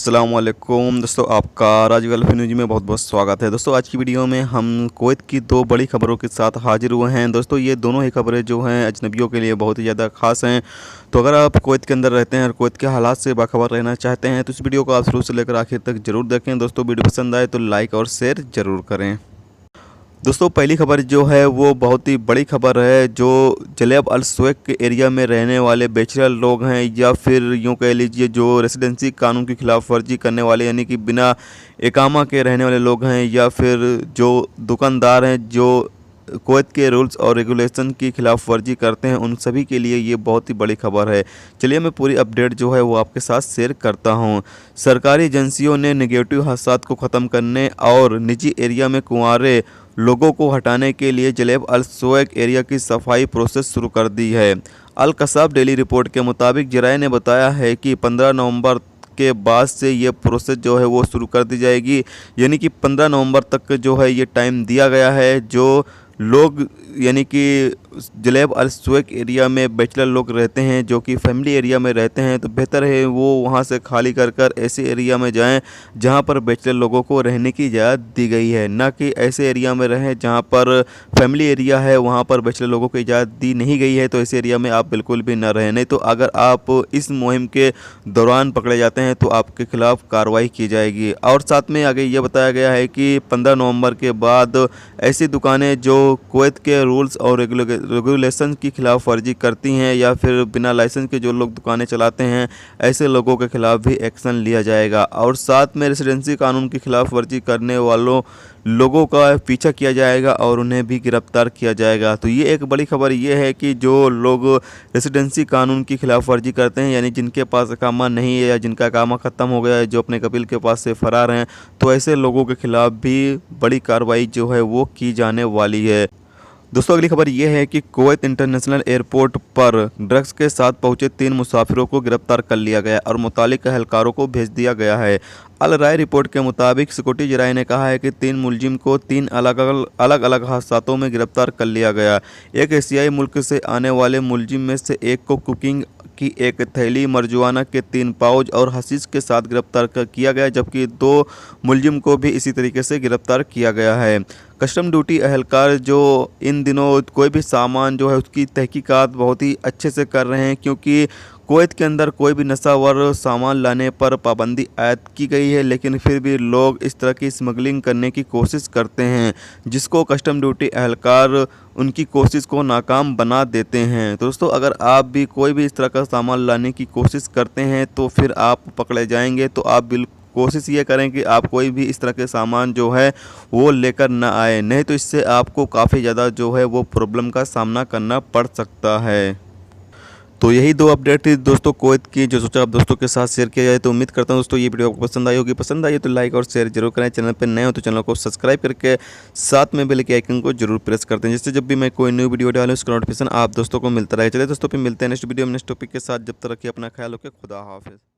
अस्सलाम वालेकुम दोस्तों, आपका राज गल्फ न्यूज़ में बहुत बहुत स्वागत है। दोस्तों आज की वीडियो में हम कुवैत की दो बड़ी खबरों के साथ हाजिर हुए हैं। दोस्तों ये दोनों ही खबरें जो हैं अजनबियों के लिए बहुत ही ज़्यादा खास हैं। तो अगर आप कुवैत के अंदर रहते हैं और कुवैत के हालात से बाखबर रहना चाहते हैं तो इस वीडियो को आप शुरू से लेकर आखिर तक ज़रूर देखें। दोस्तों वीडियो पसंद आए तो लाइक और शेयर ज़रूर करें। दोस्तों पहली खबर जो है वो बहुत ही बड़ी खबर है। जो जलेब अल सुवैक के एरिया में रहने वाले बैचलर लोग हैं या फिर यूँ कह लीजिए जो रेसिडेंसी कानून की खिलाफ वर्जी करने वाले यानी कि बिना इकामा के रहने वाले लोग हैं या फिर जो दुकानदार हैं जो कुवैत के रूल्स और रेगुलेशन की खिलाफ वर्जी करते हैं, उन सभी के लिए ये बहुत ही बड़ी खबर है। चलिए मैं पूरी अपडेट जो है वो आपके साथ शेयर करता हूँ। सरकारी एजेंसियों ने नेगेटिव हादसात को ख़त्म करने और निजी एरिया में कुंवारे लोगों को हटाने के लिए जलेब अल सुवैक एरिया की सफाई प्रोसेस शुरू कर दी है। अल कसाब डेली रिपोर्ट के मुताबिक जराये ने बताया है कि 15 नवंबर के बाद से ये प्रोसेस जो है वो शुरू कर दी जाएगी, यानी कि 15 नवंबर तक जो है ये टाइम दिया गया है। जो लोग यानी कि जलेब अल सुवैक एरिया में बैचलर लोग रहते हैं जो कि फैमिली एरिया में रहते हैं, तो बेहतर है वो वहाँ से खाली कर ऐसे एरिया में जाएं जहाँ पर बैचलर लोगों को रहने की इजाज़त दी गई है, ना कि ऐसे एरिया में रहें जहाँ पर फैमिली एरिया है वहाँ पर बैचलर लोगों को इजाज़त दी नहीं गई है। तो ऐसे एरिया में आप बिल्कुल भी ना रहें, नहीं तो अगर आप इस मुहिम के दौरान पकड़े जाते हैं तो आपके खिलाफ़ कार्रवाई की जाएगी। और साथ में आगे ये बताया गया है कि 15 नवंबर के बाद ऐसी दुकानें जो कुवैत के रूल्स और रेगुलेशन की खिलाफ वर्जी करती हैं या फिर बिना लाइसेंस के जो लोग दुकानें चलाते हैं, ऐसे लोगों के खिलाफ भी एक्शन लिया जाएगा। और साथ में रेसिडेंसी कानून की खिलाफ वर्जी करने वालों लोगों का पीछा किया जाएगा और उन्हें भी गिरफ्तार किया जाएगा। तो ये एक बड़ी खबर ये है कि जो लोग रेसिडेंसी कानून की खिलाफ वर्जी करते हैं, यानी जिनके पास इकामा नहीं है या जिनका इकामा ख़त्म हो गया है, जो अपने कबील के पास से फरार हैं, तो ऐसे लोगों के खिलाफ भी बड़ी कार्रवाई जो है वो की जाने वाली है। दोस्तों अगली खबर यह है कि कुवैत इंटरनेशनल एयरपोर्ट पर ड्रग्स के साथ पहुंचे 3 मुसाफिरों को गिरफ्तार कर लिया गया और मुतालिक एहलकारों को भेज दिया गया है। अल राय रिपोर्ट के मुताबिक सिक्योरिटी जराये ने कहा है कि 3 मुलजिम को 3 अलग अलग हादसातों में गिरफ्तार कर लिया गया। एक एशियाई मुल्क से आने वाले मुलजिम में से एक को कुकिंग की एक थैली, मरजुआना के 3 पाउच और हशीश के साथ गिरफ्तार किया गया, जबकि 2 मुलजिम को भी इसी तरीके से गिरफ्तार किया गया है। कस्टम ड्यूटी एहलकार जो इन दिनों कोई भी सामान जो है उसकी तहकीकात बहुत ही अच्छे से कर रहे हैं, क्योंकि कुवैत के अंदर कोई भी नशावर सामान लाने पर पाबंदी आयद की गई है, लेकिन फिर भी लोग इस तरह की स्मगलिंग करने की कोशिश करते हैं, जिसको कस्टम ड्यूटी एहलकार उनकी कोशिश को नाकाम बना देते हैं। तो दोस्तों अगर आप भी कोई भी इस तरह का सामान लाने की कोशिश करते हैं तो फिर आप पकड़े जाएंगे। तो आप बिल्कुल कोशिश ये करें कि आप कोई भी इस तरह के सामान जो है वो लेकर ना आए, नहीं तो इससे आपको काफ़ी ज़्यादा जो है वो प्रॉब्लम का सामना करना पड़ सकता है। तो यही 2 अपडेट थी दोस्तों कुवैत की, जो सोचा आप दोस्तों के साथ शेयर किया जाए। तो उम्मीद करता हूं दोस्तों ये वीडियो आपको पसंद आई होगी। पसंद आई तो लाइक और शेयर जरूर करें। चैनल पर नए हो तो चैनल को सब्सक्राइब करके साथ में बेल के आइकन को जरूर प्रेस करते हैं, जिससे जब भी मैं कोई न्यू वीडियो डालूँ उसका नोटिफिकेशन आप दोस्तों को मिलता रहे। चलिए दोस्तों फिर मिलते हैं नेक्स्ट वीडियो में नेक्स्ट टॉपिक के साथ। जब तक रखिए अपना ख्याल रखिए। खुदा हाफिज़।